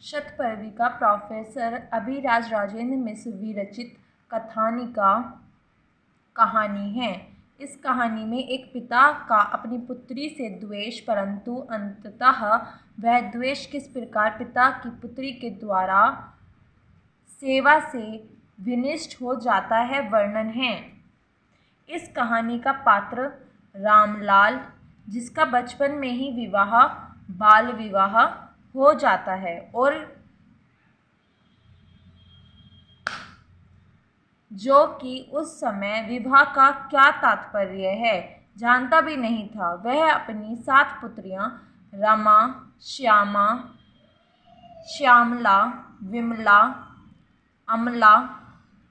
शतपर्वी का प्रोफेसर अभिराज राजेंद्र मिश्र विरचित कथानिका कहानी है। इस कहानी में एक पिता का अपनी पुत्री से द्वेष, परंतु अंततः वह द्वेष किस प्रकार पिता की पुत्री के द्वारा सेवा से विनष्ट हो जाता है, वर्णन है। इस कहानी का पात्र रामलाल, जिसका बचपन में ही विवाह, बाल विवाह हो जाता है और जो कि उस समय विवाह का क्या तात्पर्य है जानता भी नहीं था। वह अपनी 7 पुत्रियां रमा, श्यामा, श्यामला, विमला, अमला,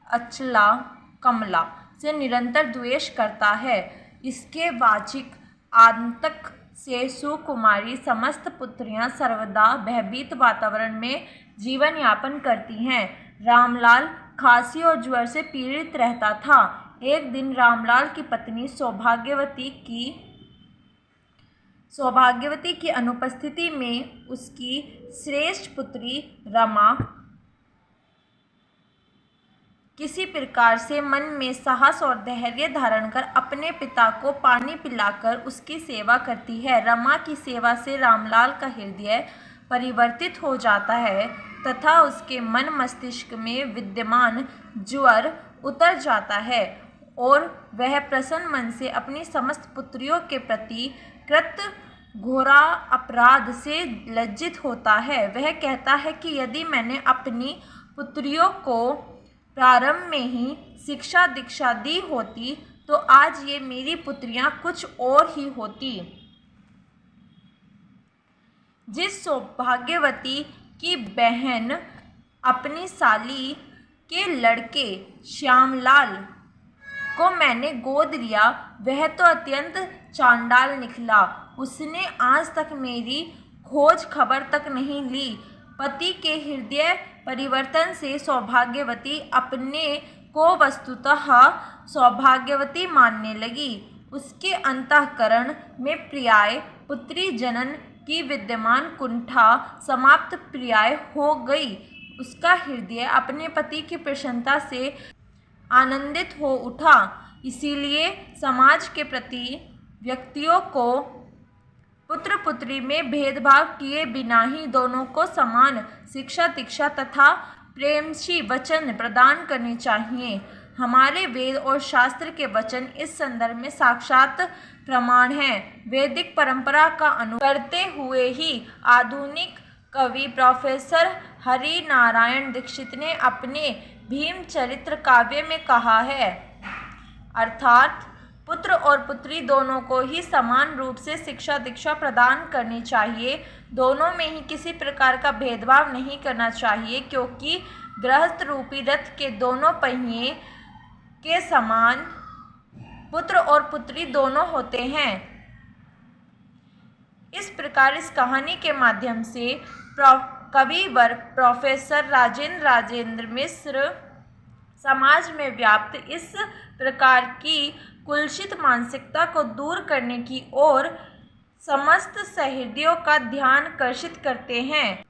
अचला, कमला से निरंतर द्वेष करता है। इसके वाचिक आतंक से सुकुमारी समस्त पुत्रियां सर्वदा भयभीत वातावरण में जीवन यापन करती हैं। रामलाल खांसी और ज्वर से पीड़ित रहता था। एक दिन रामलाल की पत्नी सौभाग्यवती की अनुपस्थिति में उसकी श्रेष्ठ पुत्री रमा किसी प्रकार से मन में साहस और धैर्य धारण कर अपने पिता को पानी पिलाकर उसकी सेवा करती है। रमा की सेवा से रामलाल का हृदय परिवर्तित हो जाता है तथा उसके मन मस्तिष्क में विद्यमान ज्वर उतर जाता है और वह प्रसन्न मन से अपनी समस्त पुत्रियों के प्रति कृत घोरा अपराध से लज्जित होता है। वह कहता है कि यदि मैंने अपनी पुत्रियों को प्रारंभ में ही शिक्षा दीक्षा दी होती तो आज ये मेरी पुत्रियां कुछ और ही होती। जिस सौभाग्यवती की बहन अपनी साली के लड़के श्यामलाल को मैंने गोद लिया, वह तो अत्यंत चांडाल निकला। उसने आज तक मेरी खोज खबर तक नहीं ली। पति के हृदय परिवर्तन से सौभाग्यवती अपने को वस्तुतः सौभाग्यवती मानने लगी। उसके अंतःकरण में प्रियाय पुत्री जनन की विद्यमान कुंठा समाप्त प्रियाय हो गई। उसका हृदय अपने पति की प्रसन्नता से आनंदित हो उठा। इसीलिए समाज के प्रति व्यक्तियों को पुत्र पुत्री में भेदभाव किए बिना ही दोनों को समान शिक्षा दीक्षा तथा प्रेमशी वचन प्रदान करने चाहिए। हमारे वेद और शास्त्र के वचन इस संदर्भ में साक्षात प्रमाण हैं। वैदिक परंपरा का अनुसरण करते हुए ही आधुनिक कवि प्रोफेसर हरि नारायण दीक्षित ने अपने भीम चरित्र काव्य में कहा है, अर्थात पुत्र और पुत्री दोनों को ही समान रूप से शिक्षा दीक्षा प्रदान करनी चाहिए। दोनों में ही किसी प्रकार का भेदभाव नहीं करना चाहिए, क्योंकि गृहस्थ रूपी रथ के दोनों पहिए के समान पुत्र और पुत्री दोनों होते हैं। इस प्रकार इस कहानी के माध्यम से कविवर प्रोफेसर राजेंद्र मिश्र समाज में व्याप्त इस प्रकार की कुलसित मानसिकता को दूर करने की ओर समस्त सहृदयों का ध्यान आकर्षित करते हैं।